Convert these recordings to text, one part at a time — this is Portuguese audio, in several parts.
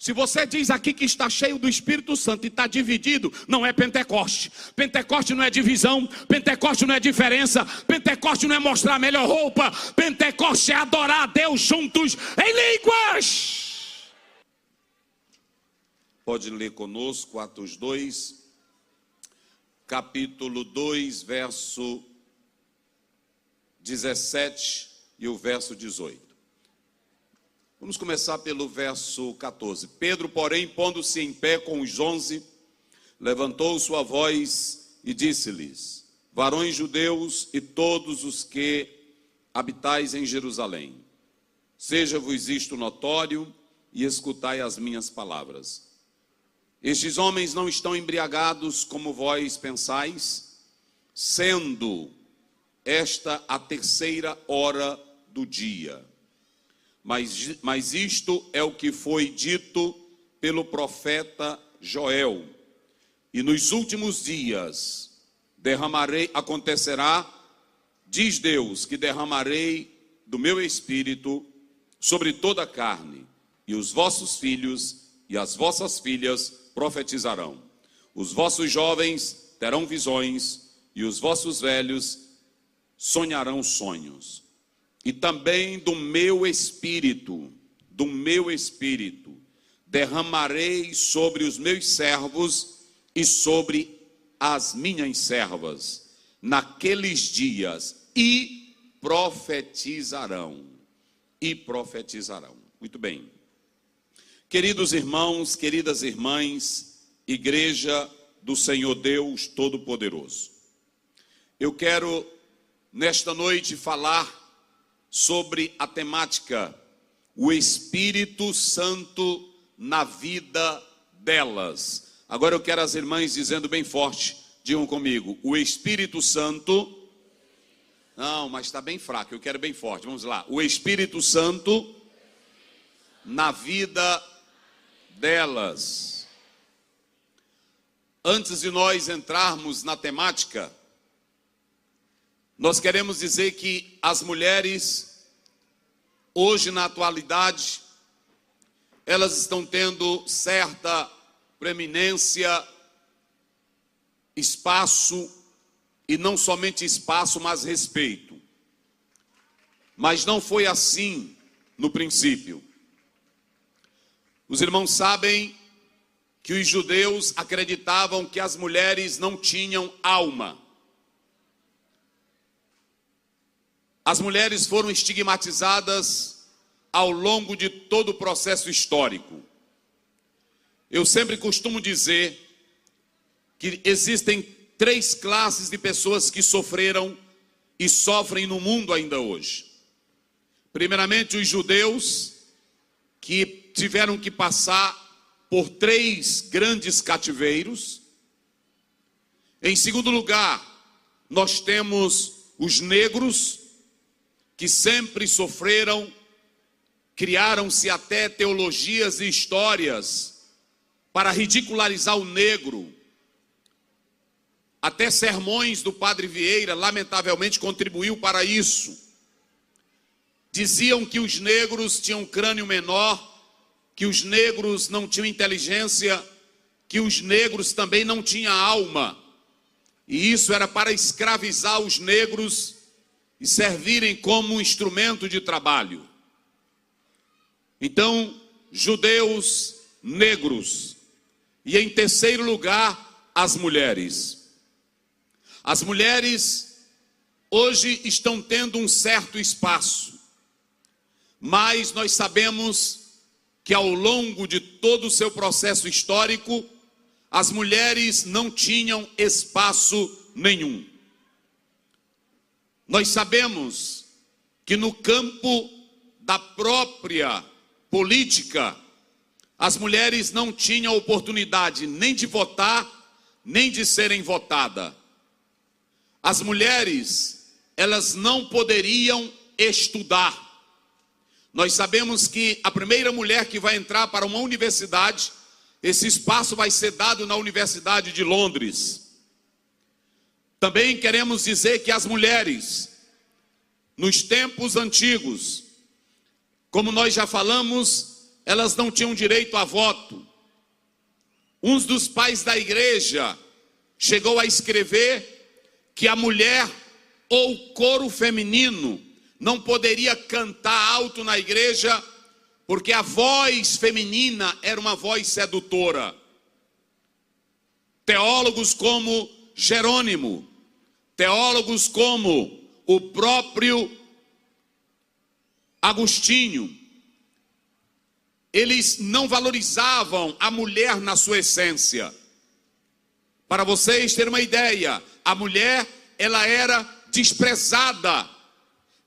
Se você diz aqui que está cheio do Espírito Santo e está dividido, não é Pentecoste. Pentecoste não é divisão, Pentecoste não é diferença, Pentecoste não é mostrar a melhor roupa, Pentecoste é adorar a Deus juntos em línguas. Pode ler conosco Atos 2, capítulo 2, verso 17 e o verso 18. Vamos começar pelo verso 14. Pedro, porém, pondo-se em pé com os 11, levantou sua voz e disse-lhes: varões judeus e todos os que habitais em Jerusalém, seja-vos isto notório e escutai as minhas palavras. Estes homens não estão embriagados como vós pensais, sendo esta a terceira hora do dia. Mas isto é o que foi dito pelo profeta Joel. E nos últimos dias acontecerá, diz Deus, que derramarei do meu espírito sobre toda a carne, e os vossos filhos e as vossas filhas profetizarão. Os vossos jovens terão visões, e os vossos velhos sonharão sonhos. E também do meu espírito, derramarei sobre os meus servos e sobre as minhas servas, naqueles dias, e profetizarão. Muito bem. Queridos irmãos, queridas irmãs, Igreja do Senhor Deus Todo-Poderoso, eu quero, nesta noite, falar sobre a temática, o Espírito Santo na vida delas. Agora eu quero as irmãs dizendo bem forte, digam comigo, o Espírito Santo, não, mas está bem fraco, eu quero bem forte, vamos lá, o Espírito Santo na vida delas. Antes de nós entrarmos na temática, nós queremos dizer que as mulheres, hoje na atualidade, elas estão tendo certa preeminência, espaço, e não somente espaço, mas respeito. Mas não foi assim no princípio. Os irmãos sabem que os judeus acreditavam que as mulheres não tinham alma. As mulheres foram estigmatizadas ao longo de todo o processo histórico. Eu sempre costumo dizer que existem 3 classes de pessoas que sofreram e sofrem no mundo ainda hoje. Primeiramente, os judeus, que tiveram que passar por 3 grandes cativeiros. Em segundo lugar, nós temos os negros, que sempre sofreram, criaram-se até teologias e histórias para ridicularizar o negro. Até sermões do Padre Vieira, lamentavelmente, contribuiu para isso. Diziam que os negros tinham crânio menor, que os negros não tinham inteligência, que os negros também não tinham alma. E isso era para escravizar os negros e servirem como instrumento de trabalho. Então, judeus, negros. E em terceiro lugar, as mulheres. As mulheres hoje estão tendo um certo espaço, mas nós sabemos que ao longo de todo o seu processo histórico, as mulheres não tinham espaço nenhum. Nós sabemos que no campo da própria política, as mulheres não tinham oportunidade nem de votar, nem de serem votadas. As mulheres, elas não poderiam estudar. Nós sabemos que a primeira mulher que vai entrar para uma universidade, esse espaço vai ser dado na Universidade de Londres. Também queremos dizer que as mulheres, nos tempos antigos, como nós já falamos, elas não tinham direito a voto. Um dos pais da igreja chegou a escrever que a mulher ou coro feminino não poderia cantar alto na igreja, porque a voz feminina era uma voz sedutora. Teólogos como Jerônimo, teólogos como o próprio Agostinho, eles não valorizavam a mulher na sua essência. Para vocês terem uma ideia, a mulher, ela era desprezada,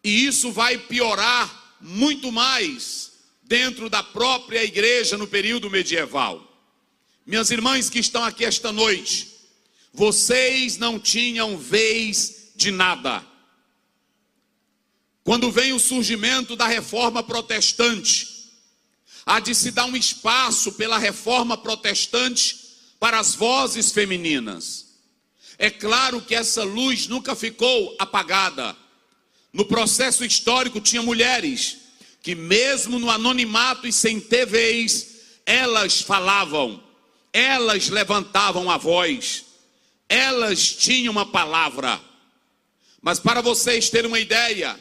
e isso vai piorar muito mais dentro da própria igreja no período medieval. Minhas irmãs que estão aqui esta noite, vocês não tinham vez de nada. Quando vem o surgimento da reforma protestante, há de se dar um espaço pela reforma protestante para as vozes femininas. É claro que essa luz nunca ficou apagada. No processo histórico tinha mulheres que mesmo no anonimato e sem ter vez, elas falavam, elas levantavam a voz, elas tinham uma palavra. Mas para vocês terem uma ideia,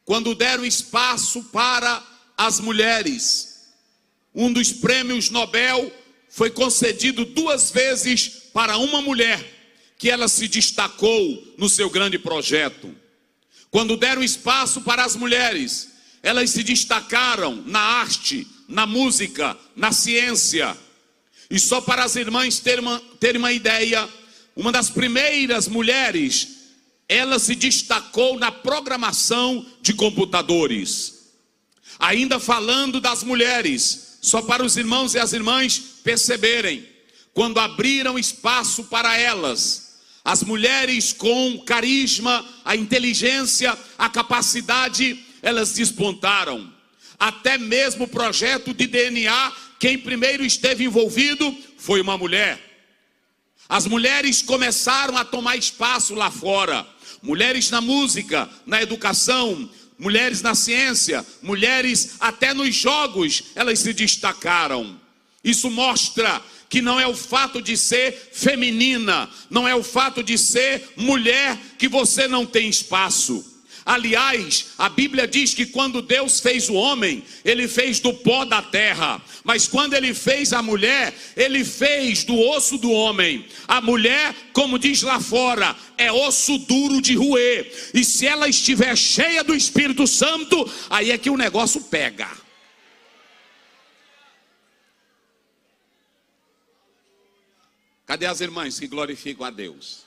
quando deram espaço para as mulheres, um dos prêmios Nobel foi concedido 2 vezes para uma mulher, que ela se destacou no seu grande projeto. Quando deram espaço para as mulheres, elas se destacaram na arte, na música, na ciência. E só para as irmãs terem uma ideia, uma das primeiras mulheres, ela se destacou na programação de computadores. Ainda falando das mulheres, só para os irmãos e as irmãs perceberem, quando abriram espaço para elas, as mulheres com carisma, a inteligência, a capacidade, elas despontaram. Até mesmo o projeto de DNA, quem primeiro esteve envolvido foi uma mulher. As mulheres começaram a tomar espaço lá fora. Mulheres na música, na educação, mulheres na ciência, mulheres até nos jogos, elas se destacaram. Isso mostra que não é o fato de ser feminina, não é o fato de ser mulher que você não tem espaço. Aliás, a Bíblia diz que quando Deus fez o homem, ele fez do pó da terra. Mas quando ele fez a mulher, ele fez do osso do homem. A mulher, como diz lá fora, é osso duro de roer. E se ela estiver cheia do Espírito Santo, aí é que o negócio pega. Cadê as irmãs que glorificam a Deus?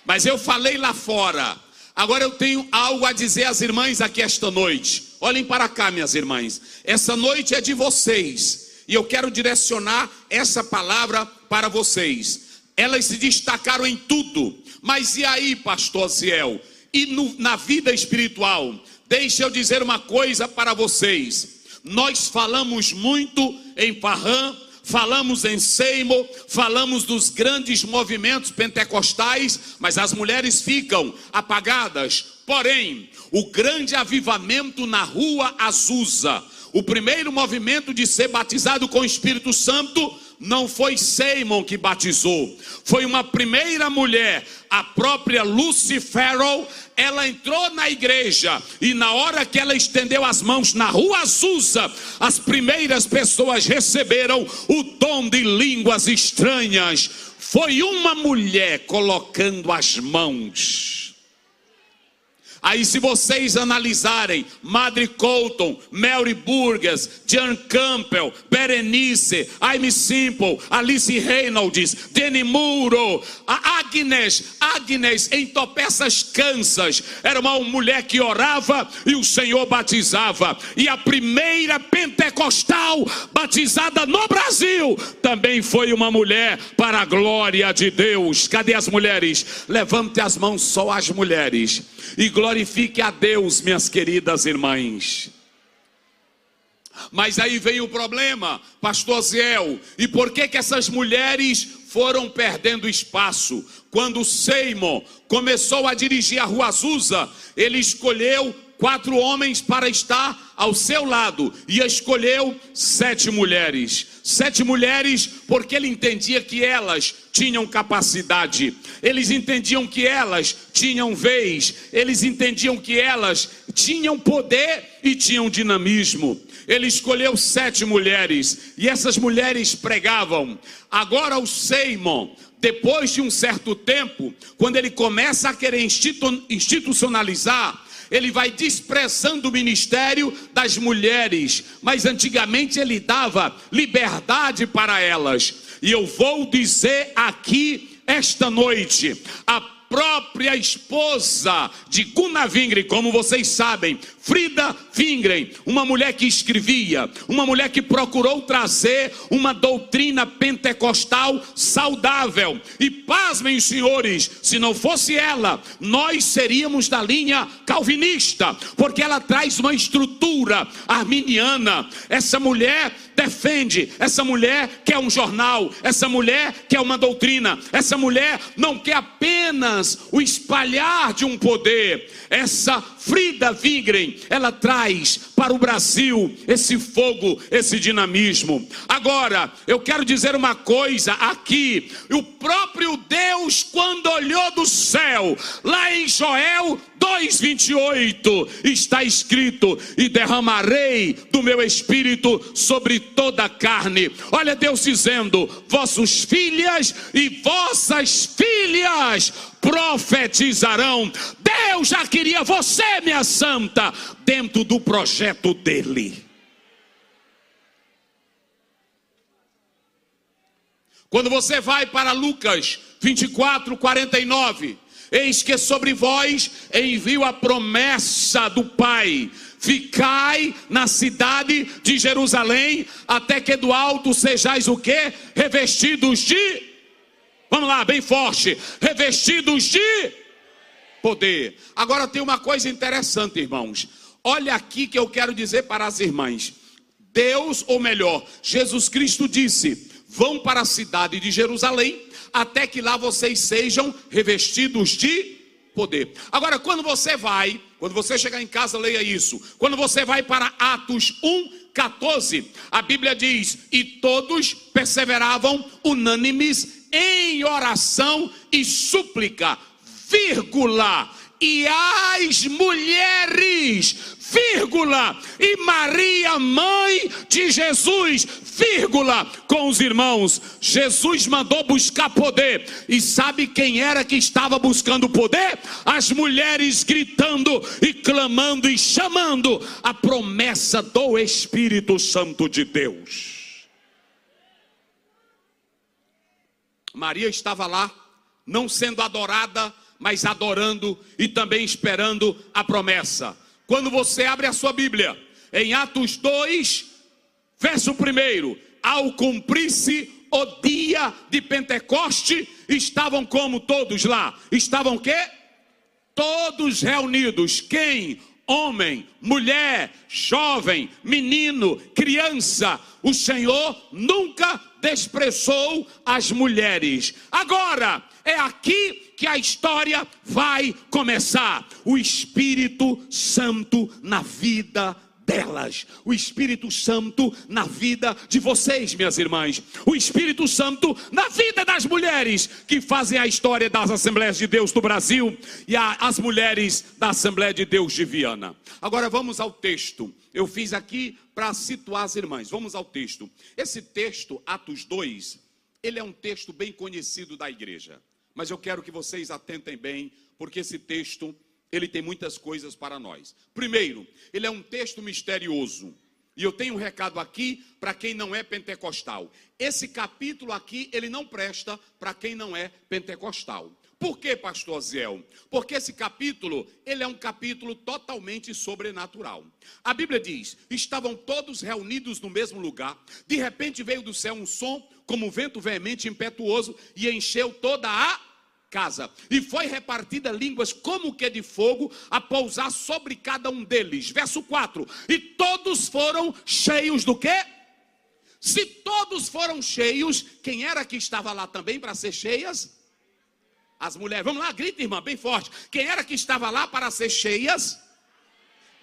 Mas eu falei lá fora. Agora eu tenho algo a dizer às irmãs aqui esta noite. Olhem para cá, minhas irmãs. Essa noite é de vocês. E eu quero direcionar essa palavra para vocês. Elas se destacaram em tudo. Mas e aí, pastor Ziel? E na vida espiritual? Deixa eu dizer uma coisa para vocês. Nós falamos muito em Parrã, falamos em Seymour, falamos dos grandes movimentos pentecostais, mas as mulheres ficam apagadas. Porém, o grande avivamento na rua Azusa, o primeiro movimento de ser batizado com o Espírito Santo, não foi Seymour que batizou, foi uma primeira mulher, a própria Lucy Farrell. Ela entrou na igreja e na hora que ela estendeu as mãos na rua Azusa, as primeiras pessoas receberam o dom de línguas estranhas. Foi uma mulher colocando as mãos. Aí se vocês analisarem, Madre Colton, Mary Burgess, Jan Campbell, Berenice, Aimee Semple, Alice Reynolds, Deni Muro, a Agnes em Topeças, Kansas, era uma mulher que orava e o Senhor batizava. E a primeira pentecostal batizada no Brasil também foi uma mulher, para a glória de Deus. Cadê as mulheres? Levante as mãos, só as mulheres, e glorifique a Deus, minhas queridas irmãs. Mas aí vem o problema, pastor Ziel. E por que essas mulheres foram perdendo espaço? Quando Seymour começou a dirigir a rua Azusa, ele escolheu 4 homens para estar ao seu lado e escolheu 7 mulheres. 7 mulheres porque ele entendia que elas tinham capacidade, eles entendiam que elas tinham vez, eles entendiam que elas tinham poder e tinham dinamismo. Ele escolheu 7 mulheres e essas mulheres pregavam. Agora o Simon, depois de um certo tempo, quando ele começa a querer institucionalizar, ele vai desprezando o ministério das mulheres, mas antigamente ele dava liberdade para elas. E eu vou dizer aqui esta noite, a própria esposa de Gunnar Wingren, como vocês sabem, Frida Wingren, uma mulher que escrevia, uma mulher que procurou trazer uma doutrina pentecostal saudável. E pasmem, senhores, se não fosse ela, nós seríamos da linha calvinista, porque ela traz uma estrutura arminiana. Essa mulher defende, essa mulher quer um jornal, essa mulher quer uma doutrina, essa mulher não quer apenas o espalhar de um poder. Essa Frida Wingren, ela traz para o Brasil esse fogo, esse dinamismo. Agora, eu quero dizer uma coisa aqui, o próprio Deus, quando olhou do céu, lá em Joel 2:28, está escrito: e derramarei do meu espírito sobre toda a carne. Olha Deus dizendo: vossos filhas e vossas filhas profetizarão. Deus já queria você, minha santa, dentro do projeto dele. Quando você vai para Lucas 24:49, eis que sobre vós envio a promessa do Pai: ficai na cidade de Jerusalém, até que do alto sejais o quê? Revestidos de... Vamos lá, bem forte. Revestidos de poder. Agora tem uma coisa interessante, irmãos. Olha aqui que eu quero dizer para as irmãs. Deus, ou melhor, Jesus Cristo disse: vão para a cidade de Jerusalém, até que lá vocês sejam revestidos de poder. Agora, quando você chegar em casa, leia isso. Quando você vai para Atos 1:14, a Bíblia diz: e todos perseveravam unânimes em oração e súplica, vírgula, e as mulheres, vírgula, e Maria, mãe de Jesus, vírgula, com os irmãos. Jesus mandou buscar poder, e sabe quem era que estava buscando poder? As mulheres gritando e clamando e chamando a promessa do Espírito Santo de Deus. Maria estava lá, não sendo adorada, mas adorando e também esperando a promessa. Quando você abre a sua Bíblia, em Atos 2, verso 1, ao cumprir-se o dia de Pentecoste, estavam como todos lá? Estavam o quê? Todos reunidos. Quem? Homem, mulher, jovem, menino, criança. O Senhor nunca desprezou as mulheres. Agora, é aqui que a história vai começar. O Espírito Santo na vida delas. O Espírito Santo na vida de vocês, minhas irmãs. O Espírito Santo na vida das mulheres que fazem a história das Assembleias de Deus do Brasil e as mulheres da Assembleia de Deus de Viana. Agora vamos ao texto. Eu fiz aqui para situar as irmãs. Vamos ao texto. Esse texto, Atos 2, ele é um texto bem conhecido da igreja. Mas eu quero que vocês atentem bem, porque esse texto, ele tem muitas coisas para nós. Primeiro, ele é um texto misterioso. E eu tenho um recado aqui para quem não é pentecostal. Esse capítulo aqui, ele não presta para quem não é pentecostal. Por quê, pastor Ziel? Porque esse capítulo, ele é um capítulo totalmente sobrenatural. A Bíblia diz: estavam todos reunidos no mesmo lugar. De repente veio do céu um som, como um vento veemente e impetuoso, e encheu toda a casa. E foi repartida línguas como que de fogo, a pousar sobre cada um deles. Verso 4. E todos foram cheios do quê? Se todos foram cheios, quem era que estava lá também para ser cheias? As mulheres. Vamos lá, grita, irmã, bem forte. Quem era que estava lá para ser cheias?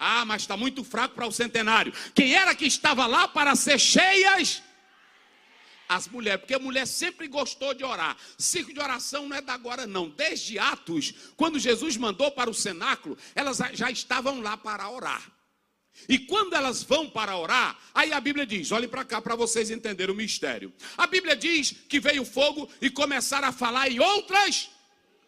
Ah, mas está muito fraco para o centenário. Quem era que estava lá para ser cheias? As mulheres, porque a mulher sempre gostou de orar. Ciclo de oração não é da agora não. Desde Atos, quando Jesus mandou para o cenáculo, elas já estavam lá para orar. E quando elas vão para orar, aí a Bíblia diz, olhem para cá para vocês entenderem o mistério. A Bíblia diz que veio fogo e começaram a falar em outras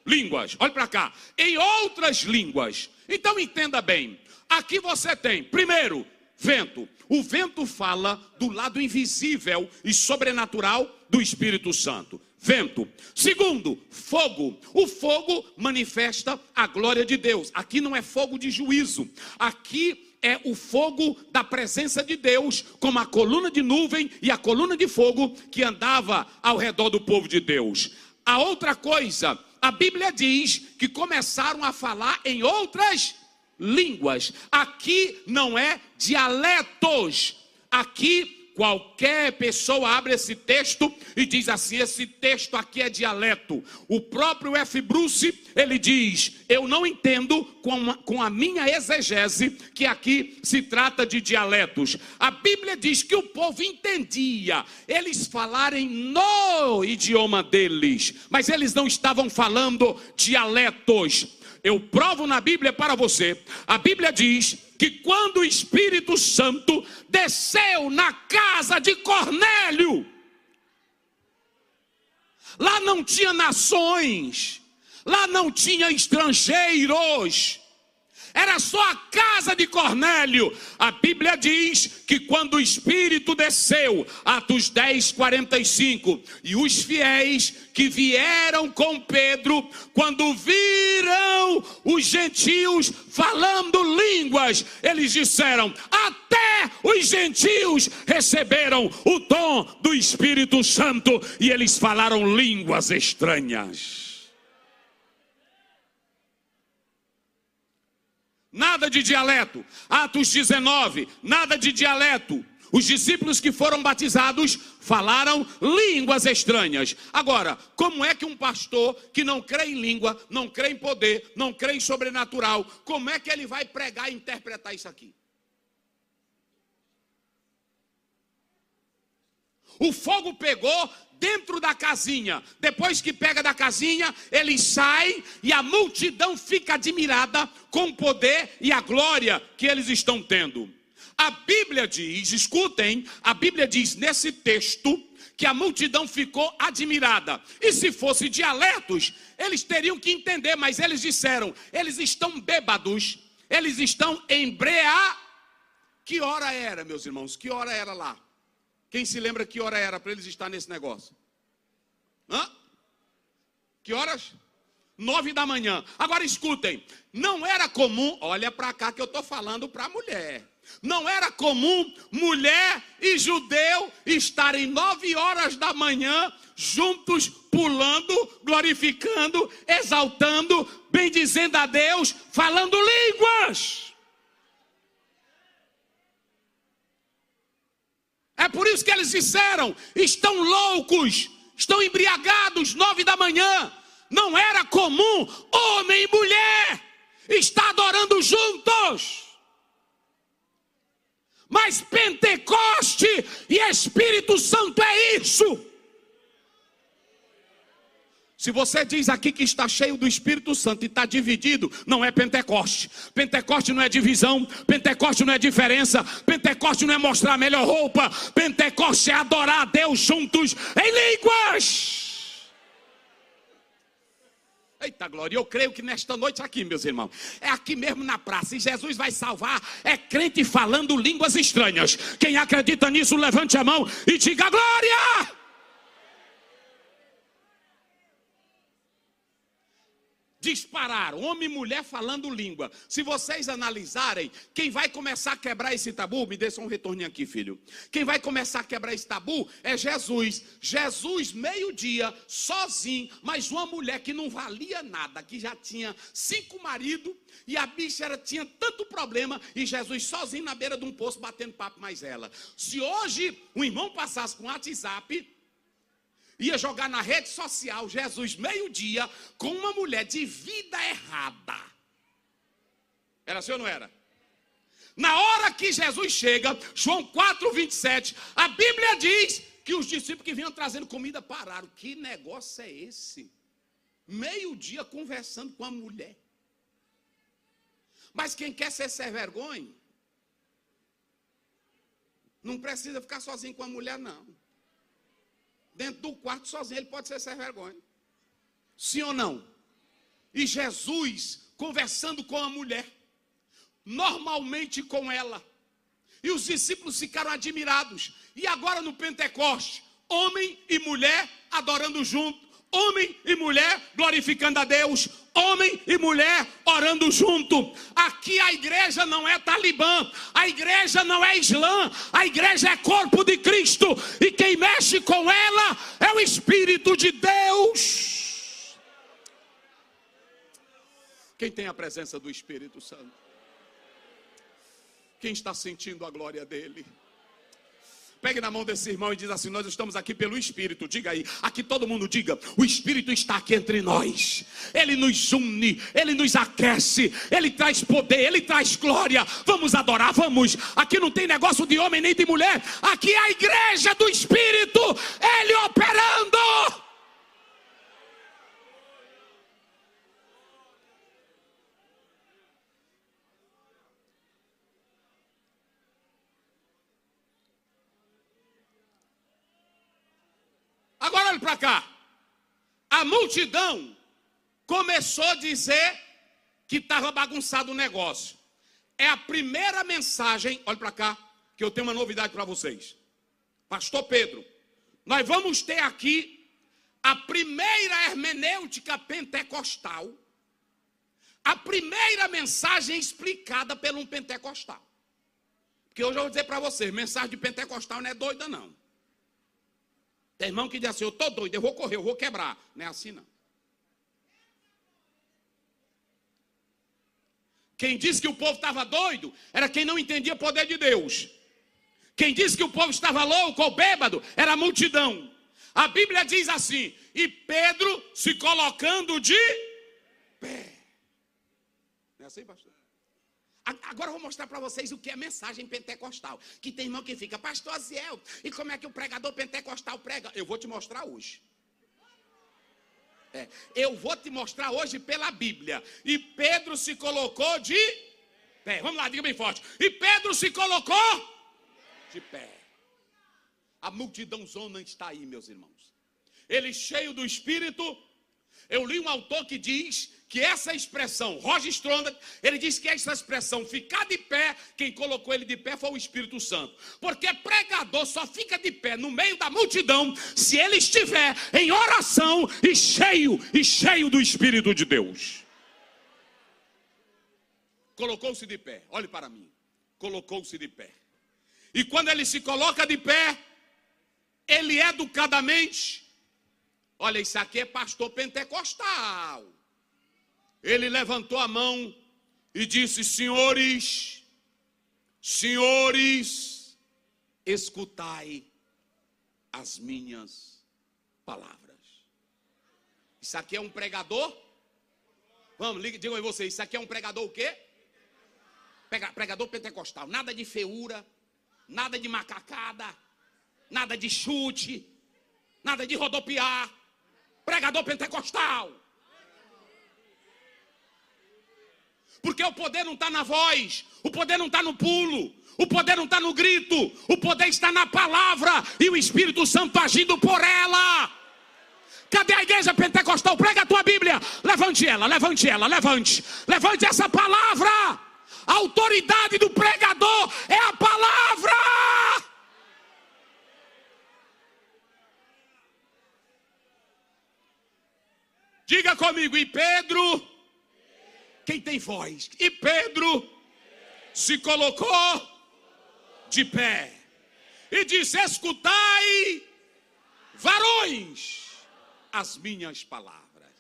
línguas. Olhe para cá, em outras línguas. Então entenda bem, aqui você tem, primeiro, vento. O vento fala do lado invisível e sobrenatural do Espírito Santo. Vento. Segundo, fogo. O fogo manifesta a glória de Deus. Aqui não é fogo de juízo. Aqui é o fogo da presença de Deus, como a coluna de nuvem e a coluna de fogo que andava ao redor do povo de Deus. A outra coisa, a Bíblia diz que começaram a falar em outras línguas. Aqui não é dialetos. Aqui qualquer pessoa abre esse texto e diz assim, esse texto aqui é dialeto. O próprio F. Bruce, ele diz, eu não entendo com a minha exegese que aqui se trata de dialetos. A Bíblia diz que o povo entendia eles falarem no idioma deles, mas eles não estavam falando dialetos. Eu provo na Bíblia para você. A Bíblia diz que quando o Espírito Santo desceu na casa de Cornélio, lá não tinha nações, lá não tinha estrangeiros, era só a casa de Cornélio. A Bíblia diz que quando o Espírito desceu, Atos 10, 45, e os fiéis que vieram com Pedro, quando viram os gentios falando línguas, eles disseram, até os gentios receberam o dom do Espírito Santo, e eles falaram línguas estranhas. Nada de dialeto. Atos 19, nada de dialeto. Os discípulos que foram batizados falaram línguas estranhas. Agora, como é que um pastor que não crê em língua, não crê em poder, não crê em sobrenatural, como é que ele vai pregar e interpretar isso aqui? O fogo pegou dentro da casinha. Depois que pega da casinha, ele sai e a multidão fica admirada com o poder e a glória que eles estão tendo. A Bíblia diz, escutem, a Bíblia diz nesse texto que a multidão ficou admirada. E se fosse dialetos, eles teriam que entender, mas eles disseram, eles estão bêbados, eles estão embriagados. Que hora era, meus irmãos? Que hora era lá? Quem se lembra que hora era para eles estar nesse negócio? Hã? Que horas? 9 da manhã. Agora escutem, não era comum, olha para cá que eu estou falando para a mulher. Não era comum mulher e judeu estarem 9 horas da manhã juntos, pulando, glorificando, exaltando, bendizendo a Deus, falando línguas. É por isso que eles disseram, estão loucos, estão embriagados, 9 da manhã. Não era comum homem e mulher estar adorando juntos. Mas Pentecoste e Espírito Santo é isso. Se você diz aqui que está cheio do Espírito Santo e está dividido, não é Pentecoste. Pentecoste não é divisão, Pentecoste não é diferença, Pentecoste não é mostrar a melhor roupa, Pentecoste é adorar a Deus juntos em línguas. Eita glória, eu creio que nesta noite aqui, meus irmãos, é aqui mesmo na praça, e Jesus vai salvar, é crente falando línguas estranhas. Quem acredita nisso, levante a mão e diga glória! Dispararam, homem e mulher falando língua. Se vocês analisarem, quem vai começar a quebrar esse tabu, me dê só um retorninho aqui, filho. Quem vai começar a quebrar esse tabu é Jesus. Jesus, meio-dia, sozinho, mas uma mulher que não valia nada, que já tinha 5 maridos, e a bicha tinha tanto problema, e Jesus sozinho na beira de um poço, batendo papo mais ela. Se hoje um irmão passasse com o WhatsApp, ia jogar na rede social, Jesus, meio-dia, com uma mulher de vida errada. Era assim ou não era? Na hora que Jesus chega, João 4:27, a Bíblia diz que os discípulos que vinham trazendo comida pararam. Que negócio é esse? Meio-dia conversando com a mulher. Mas quem quer ser sem vergonha, não precisa ficar sozinho com a mulher, não. Dentro do quarto, sozinho, ele pode ser sem vergonha. Sim ou não? E Jesus conversando com a mulher, normalmente com ela. E os discípulos ficaram admirados. E agora no Pentecoste, homem e mulher adorando junto. Homem e mulher glorificando a Deus. Homem e mulher orando junto. Aqui a igreja não é Talibã. A igreja não é Islã. A igreja é corpo de Cristo. E quem mexe com ela é o Espírito de Deus. Quem tem a presença do Espírito Santo? Quem está sentindo a glória dele? Pegue na mão desse irmão e diz assim: nós estamos aqui pelo Espírito. Diga aí, aqui todo mundo diga: o Espírito está aqui entre nós. Ele nos une, ele nos aquece, ele traz poder, ele traz glória. Vamos adorar, vamos. Aqui não tem negócio de homem nem de mulher. Aqui é a igreja do Espírito, ele operando. Agora olha para cá. A multidão começou a dizer que estava bagunçado o negócio. É a primeira mensagem, olha para cá, que eu tenho uma novidade para vocês. Pastor Pedro, nós vamos ter aqui a primeira hermenêutica pentecostal. A primeira mensagem explicada por um pentecostal. Porque hoje eu vou dizer para vocês, mensagem de pentecostal não é doida não. Tem irmão que diz assim: eu estou doido, eu vou correr, eu vou quebrar. Não é assim não. Quem disse que o povo estava doido era quem não entendia o poder de Deus. Quem disse que o povo estava louco ou bêbado era a multidão. A Bíblia diz assim: e Pedro se colocando de pé. Não é assim, pastor? Agora eu vou mostrar para vocês o que é mensagem pentecostal. Que tem irmão que fica: pastor Aziel, e como é que o pregador pentecostal prega? Eu vou te mostrar hoje. Eu vou te mostrar hoje pela Bíblia. E Pedro se colocou de pé. Vamos lá, diga bem forte. E Pedro se colocou de pé. A multidão zona está aí, meus irmãos. Ele cheio do Espírito. Eu li um autor que diz que essa expressão, Roger Stronda, ele diz que essa expressão, ficar de pé, quem colocou ele de pé foi o Espírito Santo. Porque pregador só fica de pé no meio da multidão se ele estiver em oração e cheio do Espírito de Deus. Colocou-se de pé, olhe para mim. Colocou-se de pé. E quando ele se coloca de pé, ele educadamente, olha, isso aqui é pastor pentecostal. Ele levantou a mão e disse: senhores, escutai as minhas palavras. Isso aqui é um pregador? Vamos, digam aí vocês, isso aqui é um pregador o quê? Pregador pentecostal. Nada de feiura, nada de macacada, nada de chute, nada de rodopiar. Pregador pentecostal. Porque o poder não está na voz, o poder não está no pulo, o poder não está no grito, o poder está na palavra e o Espírito Santo agindo por ela. Cadê a igreja pentecostal? Prega a tua Bíblia, levante ela, levante essa palavra. A autoridade do pregador é a palavra. Diga comigo: e Pedro... Quem tem voz? E Pedro se colocou de pé e disse: escutai, varões, as minhas palavras.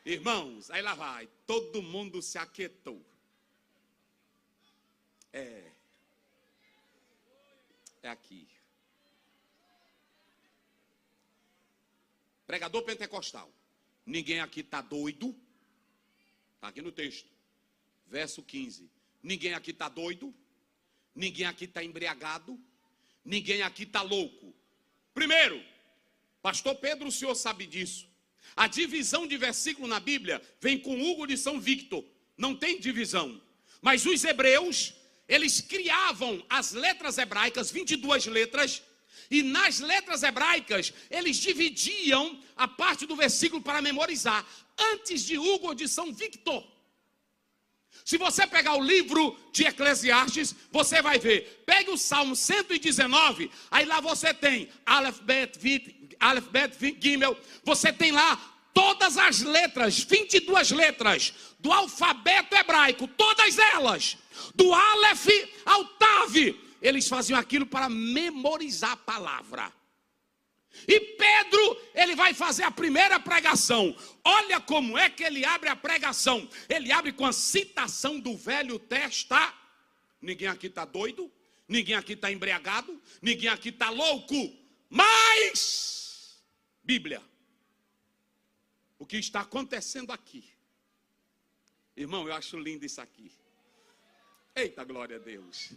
Irmãos, aí lá vai, todo mundo se aquietou. É aqui. Pregador pentecostal. Ninguém aqui está doido. Está aqui no texto, verso 15. Ninguém aqui está doido, ninguém aqui está embriagado, ninguém aqui está louco. Primeiro, pastor Pedro, o senhor sabe disso. A divisão de versículo na Bíblia vem com Hugo de São Victor. Não tem divisão. Mas os hebreus, eles criavam as letras hebraicas, 22 letras, e nas letras hebraicas, eles dividiam a parte do versículo para memorizar, antes de Hugo de São Victor. Se você pegar o livro de Eclesiastes, você vai ver, pegue o Salmo 119, aí lá você tem Aleph, Bet, Gimel, você tem lá todas as letras, 22 letras do alfabeto hebraico, todas elas, do Aleph ao Tav. Eles faziam aquilo para memorizar a palavra. E Pedro, ele vai fazer a primeira pregação. Olha como é que ele abre a pregação. Ele abre com a citação do Velho Testamento. Ninguém aqui está doido, ninguém aqui está embriagado, ninguém aqui está louco. Mas, Bíblia, o que está acontecendo aqui? Irmão, eu acho lindo isso aqui. Eita, glória a Deus.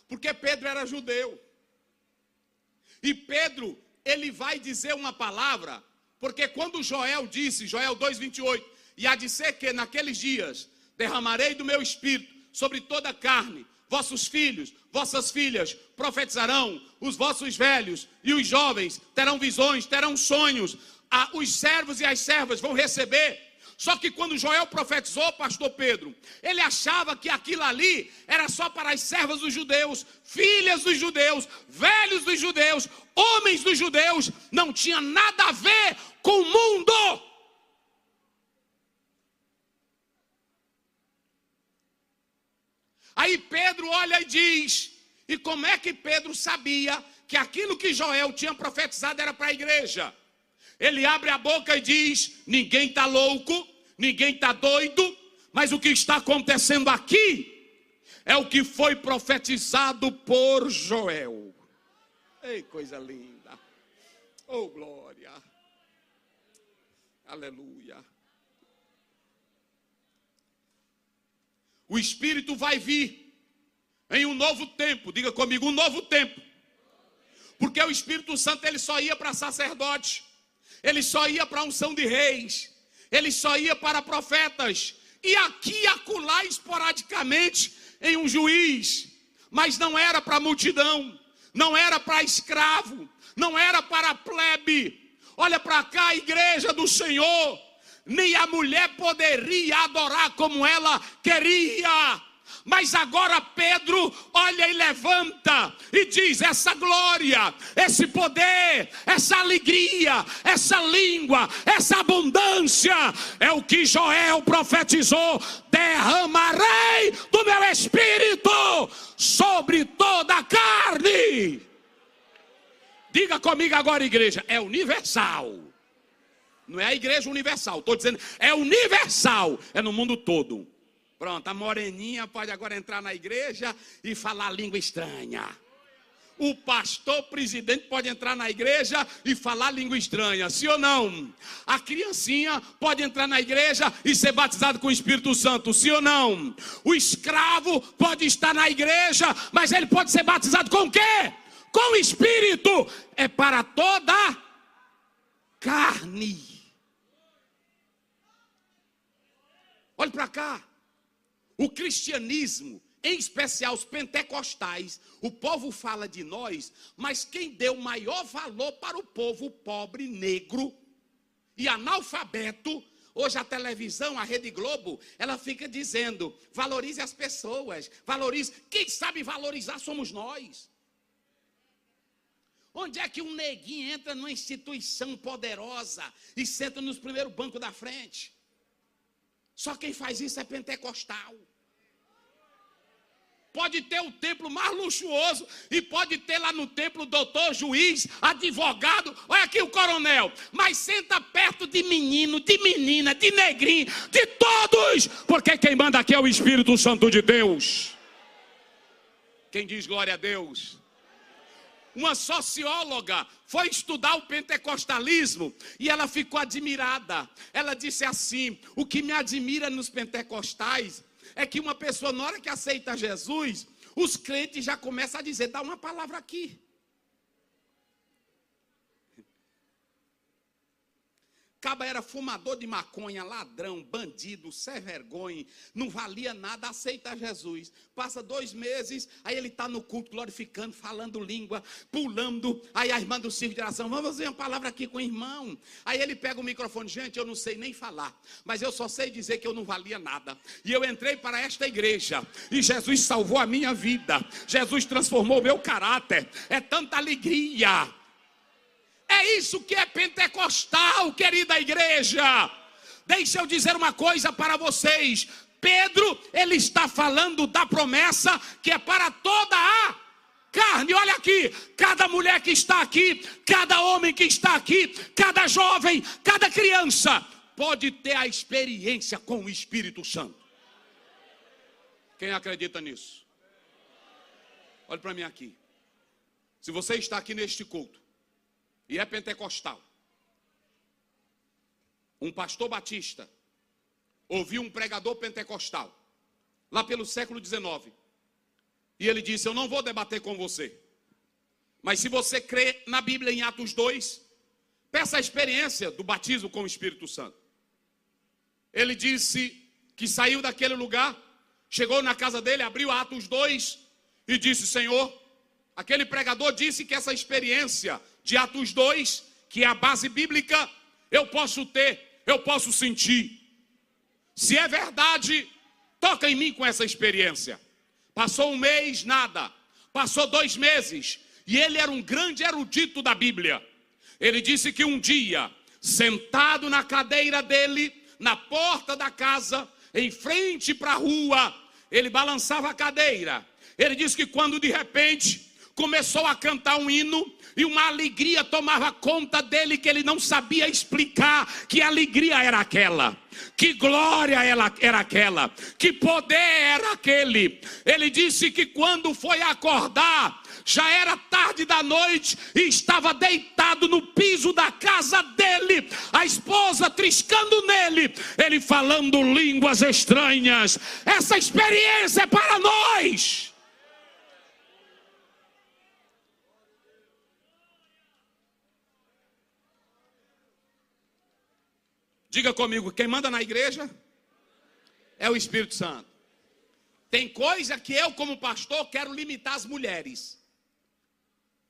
Porque Pedro era judeu. E Pedro, ele vai dizer uma palavra, porque quando Joel disse, Joel 2,28, e há de ser que naqueles dias derramarei do meu espírito sobre toda a carne, vossos filhos, vossas filhas profetizarão, os vossos velhos e os jovens terão visões, terão sonhos, os servos e as servas vão receber. Só que quando Joel profetizou, pastor Pedro, ele achava que aquilo ali era só para as servas dos judeus, filhas dos judeus, velhos dos judeus, homens dos judeus, não tinha nada a ver com o mundo. Aí Pedro olha e diz, e como é que Pedro sabia que aquilo que Joel tinha profetizado era para a igreja? Ele abre a boca e diz, ninguém está louco, ninguém está doido, mas o que está acontecendo aqui é o que foi profetizado por Joel. Ei, coisa linda. Oh, glória. Aleluia. O Espírito vai vir em um novo tempo. Diga comigo, um novo tempo. Porque o Espírito Santo, ele só ia para sacerdotes. Ele só ia para a unção de reis. Ele só ia para profetas. E aqui e acolá, esporadicamente, em um juiz. Mas não era para a multidão. Não era para escravo. Não era para a plebe. Olha para cá, a igreja do Senhor. Nem a mulher poderia adorar como ela queria. Mas agora Pedro olha e levanta e diz, essa glória, esse poder, essa alegria, essa língua, essa abundância, é o que Joel profetizou, derramarei do meu espírito sobre toda a carne. Diga comigo agora, igreja, é universal. Não é a igreja universal, estou dizendo, é universal, é no mundo todo. Pronto, a moreninha pode agora entrar na igreja e falar língua estranha. O pastor presidente pode entrar na igreja e falar língua estranha, sim ou não? A criancinha pode entrar na igreja e ser batizado com o Espírito Santo, sim ou não? O escravo pode estar na igreja, mas ele pode ser batizado com o quê? Com o Espírito. É para toda carne. Olhe para cá. O cristianismo, em especial os pentecostais, o povo fala de nós, mas quem deu maior valor para o povo pobre, negro e analfabeto, hoje a televisão, a Rede Globo, ela fica dizendo, valorize as pessoas, valorize, quem sabe valorizar somos nós. Onde é que um neguinho entra numa instituição poderosa e senta nos primeiros bancos da frente? Só quem faz isso é pentecostal. Pode ter o templo mais luxuoso e pode ter lá no templo doutor, juiz, advogado, olha aqui o coronel, mas senta perto de menino, de menina, de negrinho, de todos, porque quem manda aqui é o Espírito Santo de Deus. Quem diz glória a Deus? Uma socióloga foi estudar o pentecostalismo e ela ficou admirada. Ela disse assim, o que me admira nos pentecostais é que uma pessoa, na hora que aceita Jesus, os crentes já começam a dizer, dá uma palavra aqui. Caba era fumador de maconha, ladrão, bandido, sem vergonha, não valia nada, aceita Jesus. Passa 2 meses, aí ele está no culto glorificando, falando língua, pulando. Aí a irmã do circo de oração, vamos fazer uma palavra aqui com o irmão. Aí ele pega o microfone, gente, eu não sei nem falar, mas eu só sei dizer que eu não valia nada. E eu entrei para esta igreja, e Jesus salvou a minha vida, Jesus transformou o meu caráter, é tanta alegria. É isso que é pentecostal, querida igreja. Deixa eu dizer uma coisa para vocês. Pedro, ele está falando da promessa que é para toda a carne. Olha aqui, cada mulher que está aqui, cada homem que está aqui, cada jovem, cada criança pode ter a experiência com o Espírito Santo. Quem acredita nisso? Olha para mim aqui. Se você está aqui neste culto e é pentecostal, um pastor batista ouviu um pregador pentecostal lá pelo século XIX, e ele disse, eu não vou debater com você, mas se você crê na Bíblia em Atos 2, peça a experiência do batismo com o Espírito Santo. Ele disse que saiu daquele lugar, chegou na casa dele, abriu Atos 2 e disse, Senhor, aquele pregador disse que essa experiência de Atos 2, que é a base bíblica, eu posso ter, eu posso sentir. Se é verdade, toca em mim com essa experiência. Passou 1 mês, nada. Passou 2 meses, e ele era um grande erudito da Bíblia. Ele disse que um dia, sentado na cadeira dele, na porta da casa, em frente para a rua, ele balançava a cadeira. Ele disse que quando de repente começou a cantar um hino, e uma alegria tomava conta dele que ele não sabia explicar que alegria era aquela, que glória era aquela, que poder era aquele. Ele disse que quando foi acordar, já era tarde da noite e estava deitado no piso da casa dele, a esposa triscando nele, ele falando línguas estranhas. Essa experiência é para nós. Diga comigo, quem manda na igreja é o Espírito Santo. Tem coisa que eu, como pastor, quero limitar as mulheres.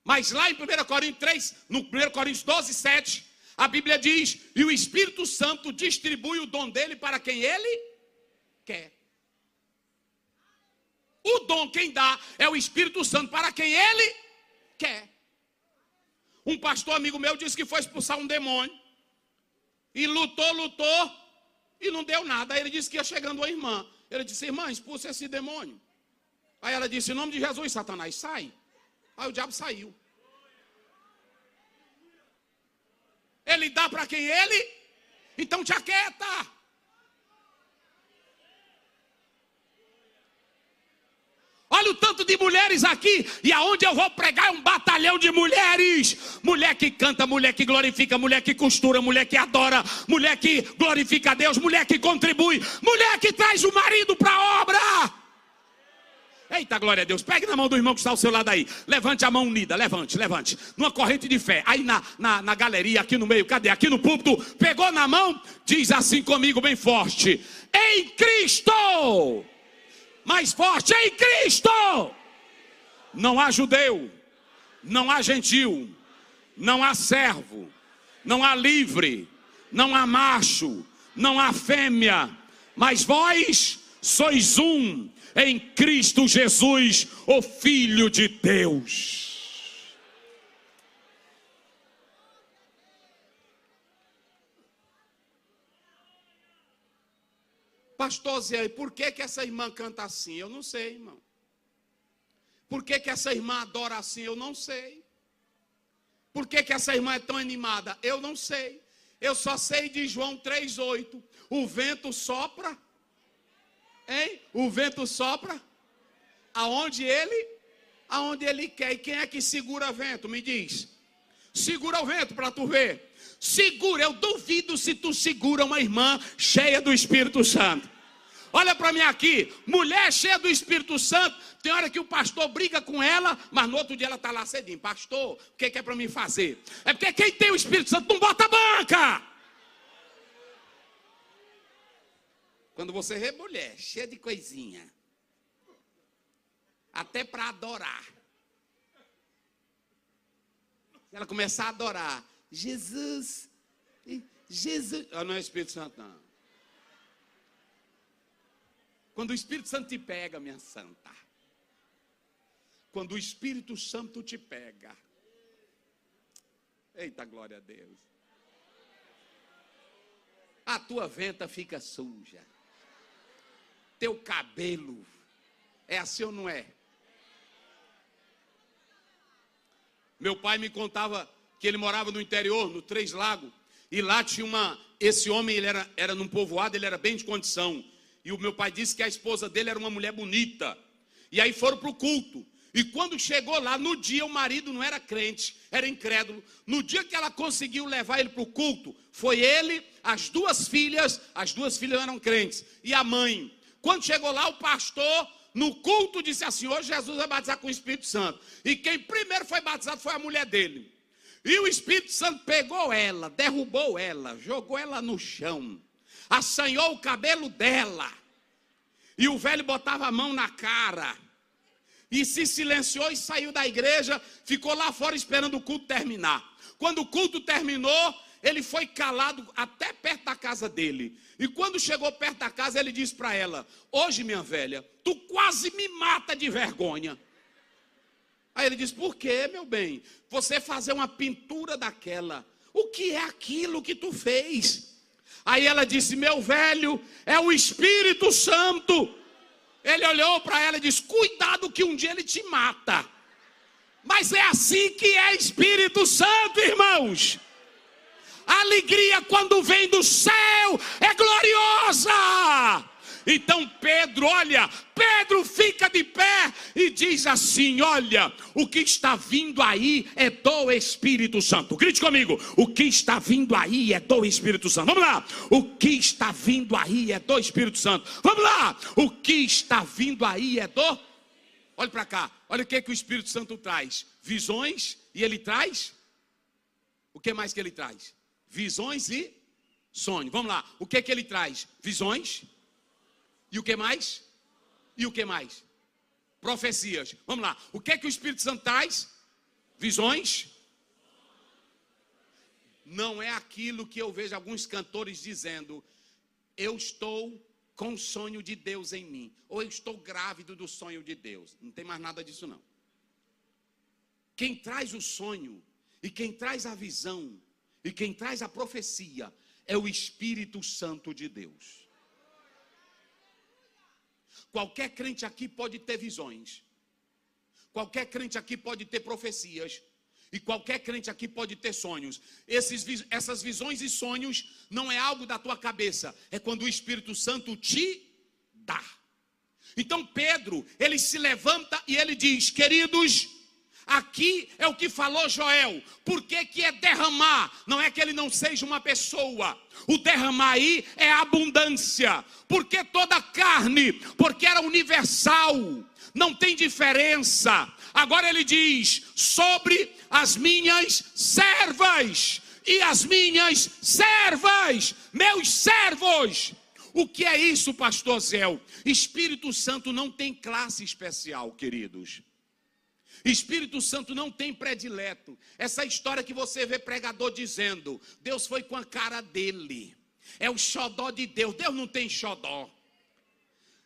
Mas lá em 1 Coríntios 3, no 1 Coríntios 12, 7, a Bíblia diz, e o Espírito Santo distribui o dom dele para quem ele quer. O dom quem dá é o Espírito Santo para quem ele quer. Um pastor amigo meu disse que foi expulsar um demônio. E lutou, e não deu nada. Aí ele disse que ia chegando uma irmã. Ele disse, irmã, expulsa esse demônio. Aí ela disse, em nome de Jesus, Satanás, sai. Aí o diabo saiu. Ele dá para quem ele? Então te aquieta. Olha o tanto de mulheres aqui, e aonde eu vou pregar é um batalhão de mulheres. Mulher que canta, mulher que glorifica, mulher que costura, mulher que adora, mulher que glorifica a Deus, mulher que contribui, mulher que traz o marido para a obra. Eita, glória a Deus. Pegue na mão do irmão que está ao seu lado aí. Levante a mão unida, levante. Numa corrente de fé. Aí na galeria, aqui no meio, cadê? Aqui no púlpito, pegou na mão, diz assim comigo bem forte. Em Cristo. Mais forte, em Cristo. Não há judeu, não há gentil, não há servo, não há livre, não há macho, não há fêmea, mas vós sois um em Cristo Jesus, o Filho de Deus. Pastor Zé, por que essa irmã canta assim? Eu não sei, irmão. Por que essa irmã adora assim? Eu não sei. Por que essa irmã é tão animada? Eu não sei. Eu só sei de João 3,8. O vento sopra. Hein? O vento sopra. Aonde ele quer. E quem é que segura o vento? Me diz. Segura o vento para tu ver. Segura, eu duvido se tu segura uma irmã cheia do Espírito Santo. Olha para mim aqui, mulher cheia do Espírito Santo, tem hora que o pastor briga com ela, mas no outro dia ela está lá cedinho. Pastor, o que é para mim fazer? É porque quem tem o Espírito Santo não bota banca. Quando você vê mulher cheia de coisinha, até para adorar, ela começar a adorar, Jesus, Jesus, não é Espírito Santo não. Quando o Espírito Santo te pega, minha santa, quando o Espírito Santo te pega, eita glória a Deus, a tua venta fica suja, teu cabelo, é assim ou não é? Meu pai me contava que ele morava no interior, no Três Lagos, e lá tinha esse homem, ele era num povoado, ele era bem de condição, e o meu pai disse que a esposa dele era uma mulher bonita, e aí foram para o culto, e quando chegou lá, no dia o marido não era crente, era incrédulo, no dia que ela conseguiu levar ele para o culto, foi ele, as duas filhas eram crentes, e a mãe. Quando chegou lá, o pastor, no culto, disse assim, hoje Jesus vai batizar com o Espírito Santo, e quem primeiro foi batizado foi a mulher dele, e o Espírito Santo pegou ela, derrubou ela, jogou ela no chão, assanhou o cabelo dela, e o velho botava a mão na cara, e se silenciou e saiu da igreja, ficou lá fora esperando o culto terminar. Quando o culto terminou, ele foi calado até perto da casa dele, e quando chegou perto da casa, ele disse para ela, hoje minha velha, tu quase me mata de vergonha. Aí ele disse, por quê, meu bem? Você fazer uma pintura daquela, o que é aquilo que tu fez? Aí ela disse, meu velho, é o Espírito Santo. Ele olhou para ela e disse, cuidado que um dia ele te mata. Mas é assim que é Espírito Santo, irmãos. A alegria quando vem do céu é gloriosa. Então Pedro fica de pé e diz assim, olha, o que está vindo aí é do Espírito Santo. Grite comigo, o que está vindo aí é do Espírito Santo. Vamos lá, o que está vindo aí é do Espírito Santo. Vamos lá, o que está vindo aí é do... Olha para cá, olha o que o Espírito Santo traz. Visões, e ele traz... O que mais que ele traz? Visões e sonho. Vamos lá, o que ele traz? Visões... E o que mais? E o que mais? Profecias. Vamos lá. O que o Espírito Santo traz? Visões. Não é aquilo que eu vejo alguns cantores dizendo, eu estou com o sonho de Deus em mim. Ou eu estou grávido do sonho de Deus. Não tem mais nada disso não. Quem traz o sonho, e quem traz a visão, e quem traz a profecia, é o Espírito Santo de Deus. Qualquer crente aqui pode ter visões, qualquer crente aqui pode ter profecias, e qualquer crente aqui pode ter sonhos. Essas visões e sonhos não é algo da tua cabeça, é quando o Espírito Santo te dá. Então Pedro, ele se levanta e ele diz, queridos, aqui é o que falou Joel. Por que é derramar? Não é que ele não seja uma pessoa. O derramar aí é abundância. Porque toda carne? Porque era universal. Não tem diferença. Agora ele diz, sobre as minhas servas. E as minhas servas, meus servos. O que é isso, pastor Zéu? Espírito Santo não tem classe especial, queridos. Espírito Santo não tem predileto. Essa história que você vê pregador dizendo, Deus foi com a cara dele, é o xodó de Deus. Deus não tem xodó.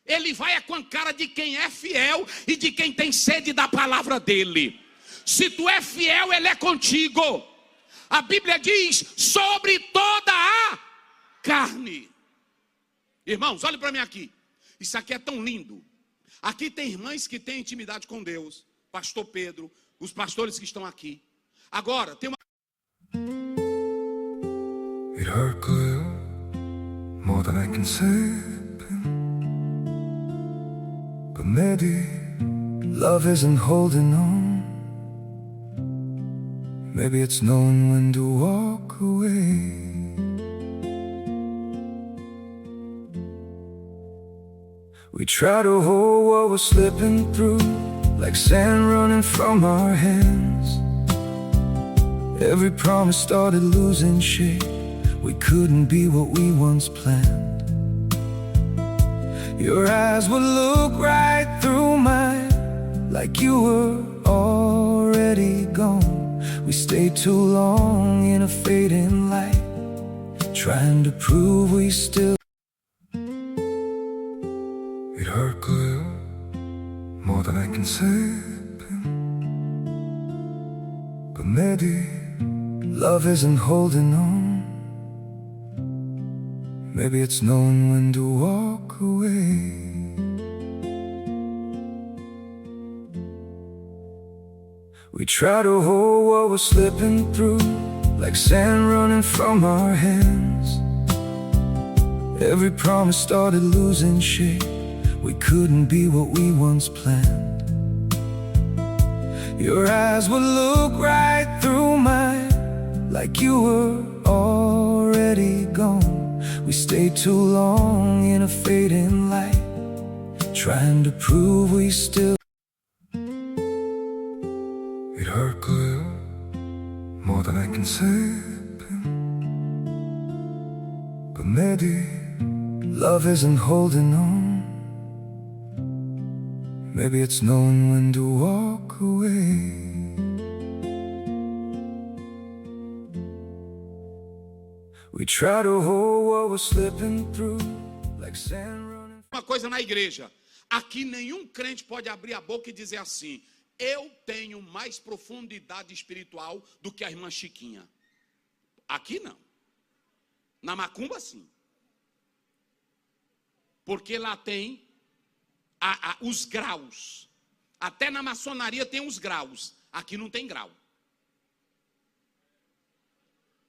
Ele vai com a cara de quem é fiel e de quem tem sede da palavra dele. Se tu é fiel, ele é contigo. A Bíblia diz, sobre toda a carne. Irmãos, olhem para mim aqui. Isso aqui é tão lindo. Aqui tem irmãs que têm intimidade com Deus. Pastor Pedro, os pastores que estão aqui. Agora, tem uma... It hurt good, more than I can say. But maybe love isn't holding on. Maybe it's knowing when to walk away. try to hold what we're slipping through, like sand running from our hands. Every promise started losing shape. We couldn't be what we once planned. Your eyes would look right through mine, like you were already gone. We stayed too long in a fading light, trying to prove we still. It hurt good, more than I can say. But maybe love isn't holding on. Maybe it's knowing when to walk away. We try to hold what we're slipping through, like sand running from our hands. Every promise started losing shape. We couldn't be what we once planned. Your eyes would look right through mine, like you were already gone. We stayed too long in a fading light, trying to prove we still. It hurt good, more than I can say. But maybe love isn't holding on. Maybe it's knowing when to walk away. We try to hold what we're slipping through, like sand running. Uma coisa na igreja, aqui nenhum crente pode abrir a boca e dizer assim: eu tenho mais profundidade espiritual do que a irmã Chiquinha. Aqui não. Na macumba sim. Porque lá tem os graus. Até na maçonaria tem os graus. Aqui não tem grau.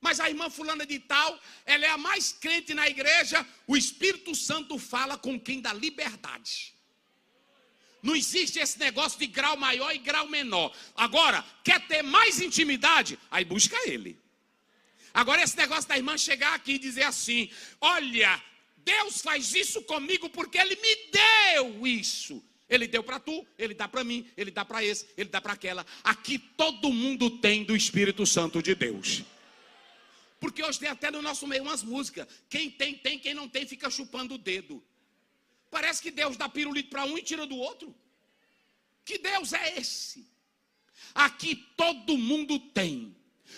Mas a irmã fulana de tal, ela é a mais crente na igreja. O Espírito Santo fala com quem dá liberdade. Não existe esse negócio de grau maior e grau menor. Agora, quer ter mais intimidade? Aí busca ele. Agora esse negócio da irmã chegar aqui e dizer assim: olha, Deus faz isso comigo porque Ele me deu isso. Ele deu para tu, Ele dá para mim, Ele dá para esse, Ele dá para aquela. Aqui todo mundo tem do Espírito Santo de Deus. Porque hoje tem até no nosso meio umas músicas. Quem tem, tem. Quem não tem, fica chupando o dedo. Parece que Deus dá pirulito para um e tira do outro. Que Deus é esse? Aqui todo mundo tem.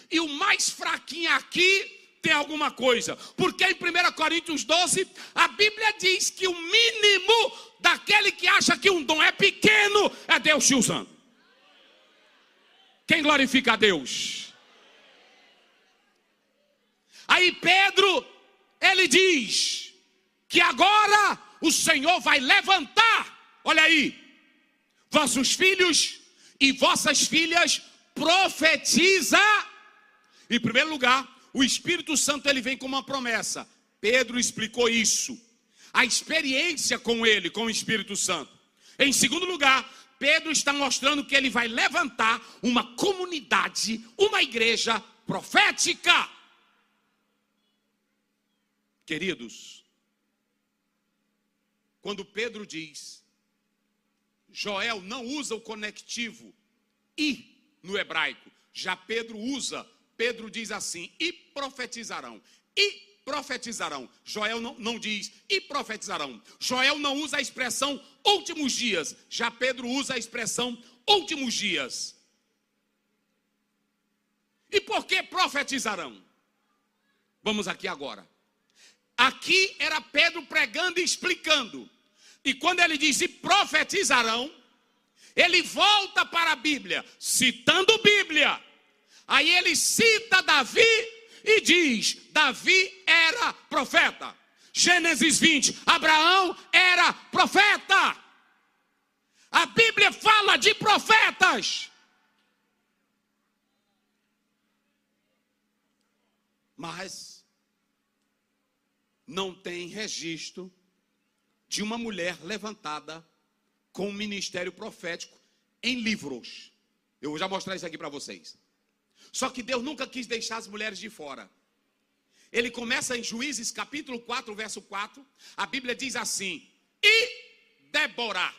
E o mais fraquinho aqui tem alguma coisa. Porque em 1 Coríntios 12, a Bíblia diz que o mínimo daquele que acha que um dom é pequeno é Deus te usando. Quem glorifica a Deus? Aí Pedro, ele diz que agora o Senhor vai levantar, olha aí, vossos filhos e vossas filhas profetiza. Em primeiro lugar, o Espírito Santo ele vem com uma promessa. Pedro explicou isso, a experiência com ele, com o Espírito Santo. Em segundo lugar, Pedro está mostrando que ele vai levantar uma comunidade, uma igreja profética. Queridos, quando Pedro diz, Joel não usa o conectivo e no hebraico, já Pedro diz assim, e profetizarão, e profetizarão. Joel não diz, e profetizarão. Joel não usa a expressão últimos dias, já Pedro usa a expressão últimos dias. E por que profetizarão? Vamos aqui agora. Aqui era Pedro pregando e explicando. E quando ele disse profetizarão, ele volta para a Bíblia, citando Bíblia. Aí ele cita Davi e diz, Davi era profeta. Gênesis 20, Abraão era profeta. A Bíblia fala de profetas. Mas não tem registro de uma mulher levantada com um ministério profético em livros. Eu vou já mostrar isso aqui para vocês. Só que Deus nunca quis deixar as mulheres de fora. Ele começa em Juízes capítulo 4, verso 4. A Bíblia diz assim: e Débora,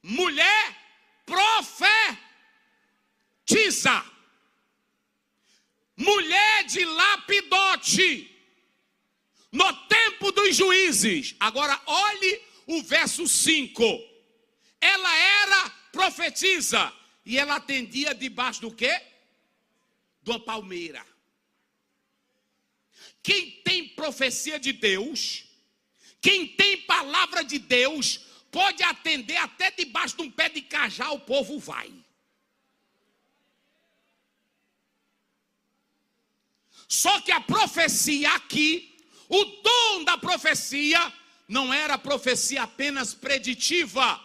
mulher profetiza, mulher de Lapidote, no tempo dos juízes. Agora olhe o verso 5. Ela era profetisa e ela atendia debaixo do quê? De uma palmeira. Quem tem profecia de Deus, quem tem palavra de Deus, pode atender até debaixo de um pé de cajá, o povo vai. Só que a profecia aqui, o dom da profecia, não era profecia apenas preditiva.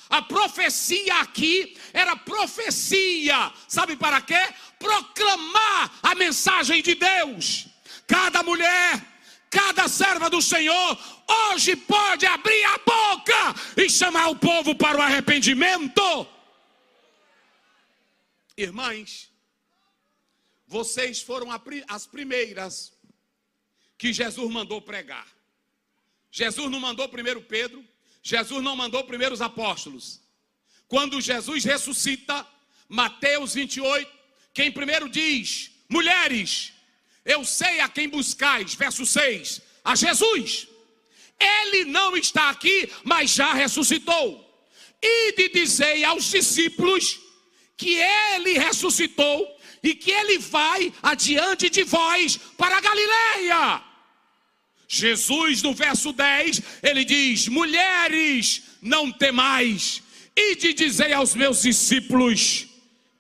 A profecia aqui era profecia, sabe para quê? Proclamar a mensagem de Deus. Cada mulher, cada serva do Senhor, hoje pode abrir a boca e chamar o povo para o arrependimento. Irmãs, vocês foram as primeiras que Jesus mandou pregar. Jesus não mandou primeiro Pedro, Jesus não mandou primeiro os apóstolos. Quando Jesus ressuscita, Mateus 28, quem primeiro diz: mulheres, eu sei a quem buscais, verso 6, a Jesus. Ele não está aqui, mas já ressuscitou. Ide dizei aos discípulos que ele ressuscitou e que ele vai adiante de vós para a Galileia. Jesus, no verso 10, ele diz: mulheres, não temais, ide dizei aos meus discípulos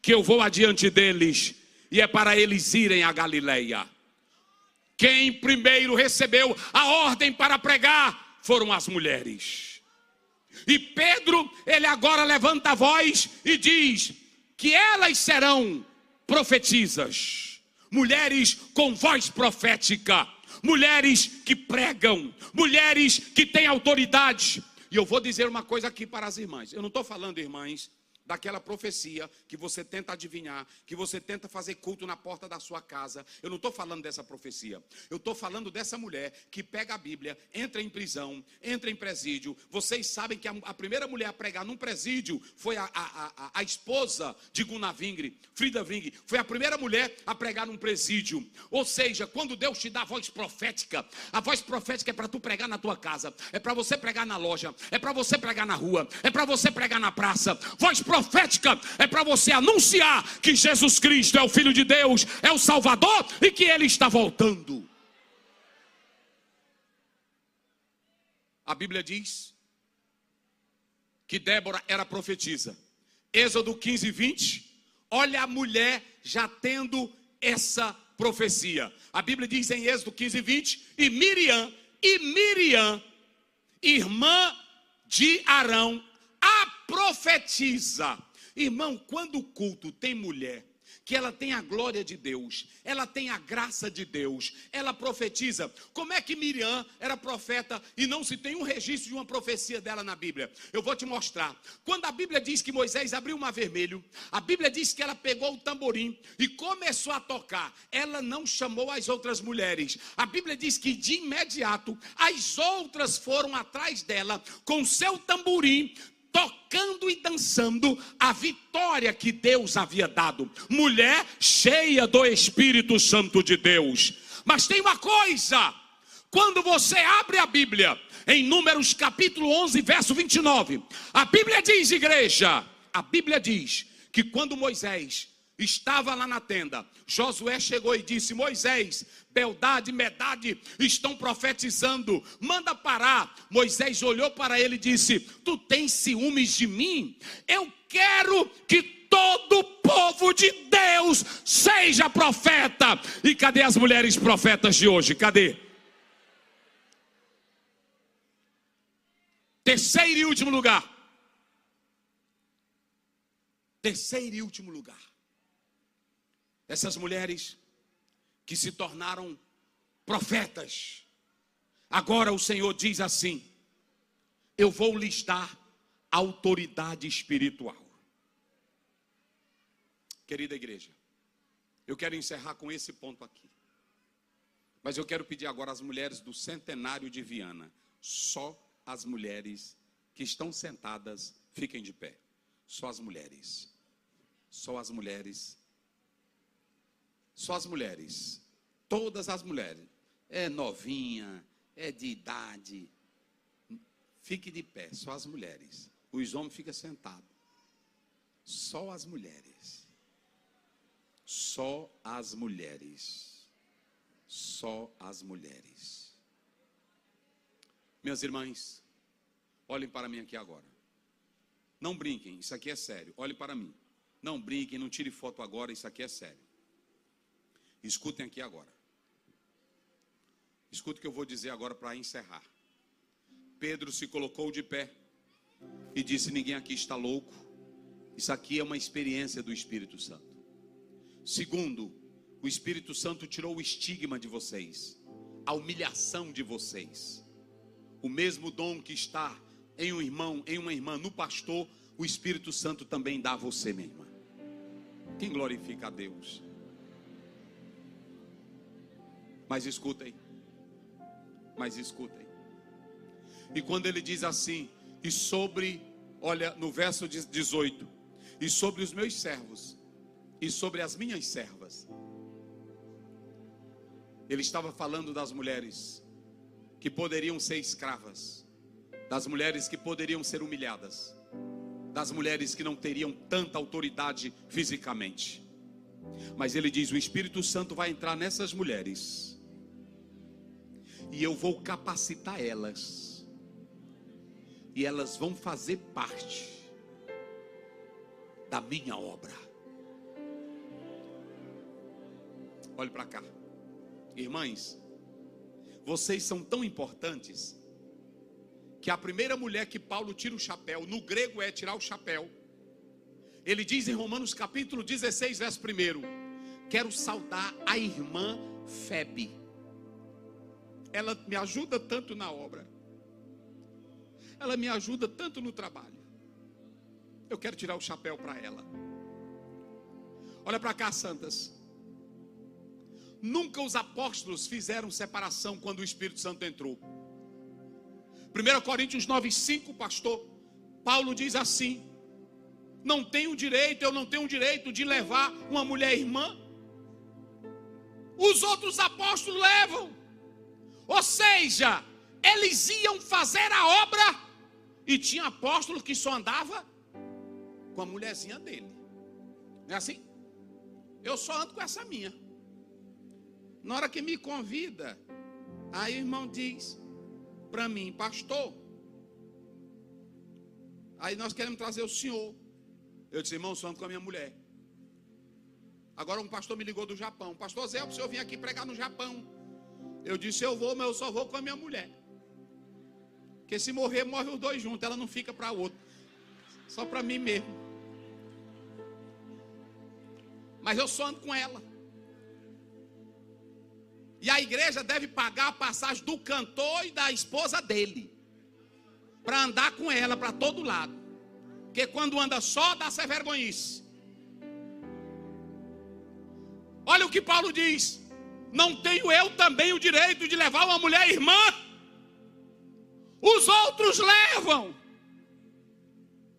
que eu vou adiante deles, e é para eles irem à Galileia. Quem primeiro recebeu a ordem para pregar foram as mulheres. E Pedro, ele agora levanta a voz e diz que elas serão profetisas, mulheres com voz profética, mulheres que pregam, mulheres que têm autoridade. E eu vou dizer uma coisa aqui para as irmãs. Eu não estou falando, irmãs, daquela profecia que você tenta adivinhar, que você tenta fazer culto na porta da sua casa. Eu não estou falando dessa profecia. Eu estou falando dessa mulher que pega a Bíblia, entra em prisão, entra em presídio. Vocês sabem que a primeira mulher a pregar num presídio foi a esposa de Gunnar Wingre, Frida Wingre. Foi a primeira mulher a pregar num presídio. Ou seja, quando Deus te dá a voz profética é para tu pregar na tua casa, é para você pregar na loja, é para você pregar na rua, é para você pregar na praça. Voz profética é para você anunciar que Jesus Cristo é o Filho de Deus, é o Salvador e que Ele está voltando. A Bíblia diz que Débora era profetisa. Êxodo 15, 20. Olha a mulher já tendo essa profecia. A Bíblia diz em Êxodo 15, 20. E Miriam, irmã de Arão, a profetiza. Irmão, quando o culto tem mulher, que ela tem a glória de Deus, ela tem a graça de Deus, ela profetiza. Como é que Miriam era profeta e não se tem um registro de uma profecia dela na Bíblia? Eu vou te mostrar. Quando a Bíblia diz que Moisés abriu o mar vermelho, a Bíblia diz que ela pegou o tamborim e começou a tocar. Ela não chamou as outras mulheres. A Bíblia diz que de imediato as outras foram atrás dela com seu tamborim, tocando e dançando a vitória que Deus havia dado. Mulher cheia do Espírito Santo de Deus. Mas tem uma coisa: quando você abre a Bíblia, em Números capítulo 11, verso 29, a Bíblia diz, igreja, a Bíblia diz que quando Moisés estava lá na tenda, Josué chegou e disse: Moisés, Beldade e Medade estão profetizando, manda parar. Moisés olhou para ele e disse: tu tens ciúmes de mim? Eu quero que todo o povo de Deus seja profeta. E cadê as mulheres profetas de hoje? Cadê? Terceiro e último lugar. Terceiro e último lugar. Essas mulheres que se tornaram profetas, agora o Senhor diz assim: eu vou lhes dar autoridade espiritual. Querida igreja, eu quero encerrar com esse ponto aqui. Mas eu quero pedir agora às mulheres do centenário de Viana, só as mulheres que estão sentadas, fiquem de pé. Só as mulheres. Só as mulheres. Só as mulheres. Todas as mulheres. É novinha, é de idade. Fique de pé, só as mulheres. Os homens ficam sentados. Só as mulheres. Só as mulheres. Só as mulheres. Minhas irmãs, olhem para mim aqui agora. Não brinquem, isso aqui é sério. Olhem para mim. Não brinquem, não tire foto agora, isso aqui é sério. Escutem aqui agora. Escute o que eu vou dizer agora para encerrar. Pedro se colocou de pé e disse: ninguém aqui está louco. Isso aqui é uma experiência do Espírito Santo. Segundo, o Espírito Santo tirou o estigma de vocês, a humilhação de vocês. O mesmo dom que está em um irmão, em uma irmã, no pastor, o Espírito Santo também dá a você, minha irmã. Quem glorifica a Deus? Mas escutem. Mas escutem. E quando ele diz assim, e sobre, olha no verso 18, e sobre os meus servos, e sobre as minhas servas. Ele estava falando das mulheres que poderiam ser escravas, das mulheres que poderiam ser humilhadas, das mulheres que não teriam tanta autoridade fisicamente. Mas ele diz: o Espírito Santo vai entrar nessas mulheres, e eu vou capacitar elas, e elas vão fazer parte da minha obra. Olhe para cá, irmãs, vocês são tão importantes, que a primeira mulher que Paulo tira o chapéu, no grego é tirar o chapéu. Ele diz em Romanos capítulo 16, verso 1: quero saudar a irmã Febe. Ela me ajuda tanto na obra, ela me ajuda tanto no trabalho. Eu quero tirar o chapéu para ela. Olha para cá, santas. Nunca os apóstolos fizeram separação quando o Espírito Santo entrou. 1 Coríntios 9:5, pastor, Paulo diz assim: eu não tenho o direito de levar uma mulher irmã. Os outros apóstolos levam. Ou seja, eles iam fazer a obra, e tinha apóstolo que só andava com a mulherzinha dele. Não é assim? Eu só ando com essa minha. Na hora que me convida, aí o irmão diz para mim: pastor, aí nós queremos trazer o senhor. Eu disse: irmão, só ando com a minha mulher. Agora um pastor me ligou do Japão: pastor Zé, o senhor vir aqui pregar no Japão. Eu disse: eu vou, mas eu só vou com a minha mulher. Porque se morrer, morre os dois juntos, ela não fica para outro, só para mim mesmo. Mas eu só ando com ela. E a igreja deve pagar a passagem do cantor e da esposa dele, para andar com ela para todo lado. Porque quando anda só, dá-se vergonhice. Olha o que Paulo diz: não tenho eu também o direito de levar uma mulher irmã? Os outros levam.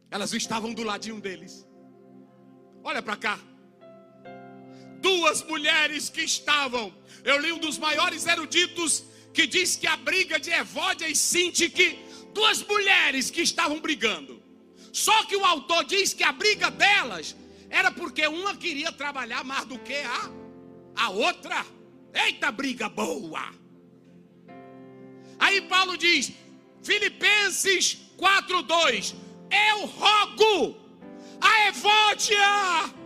Elas estavam do ladinho deles. Olha para cá. Duas mulheres que estavam, eu li um dos maiores eruditos que diz que a briga de Evódia e Sintique, duas mulheres que estavam brigando. Só que o autor diz que a briga delas era porque uma queria trabalhar mais do que a outra. Eita, briga boa! Aí Paulo diz, Filipenses 4:2: eu rogo a Evódia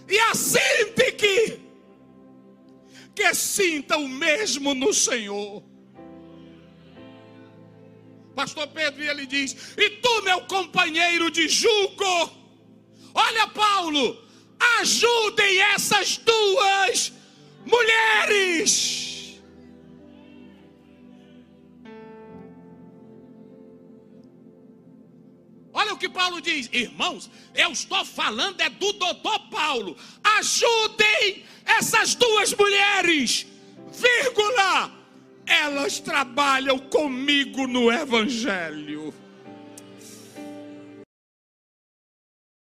e a Sintique que sinta o mesmo no Senhor. Pastor Pedro, ele diz: e tu, meu companheiro de jugo, olha Paulo, ajudem essas duas mulheres. Olha o que Paulo diz, irmãos, eu estou falando é do doutor Paulo. Ajudem essas duas mulheres, vírgula, elas trabalham comigo no Evangelho.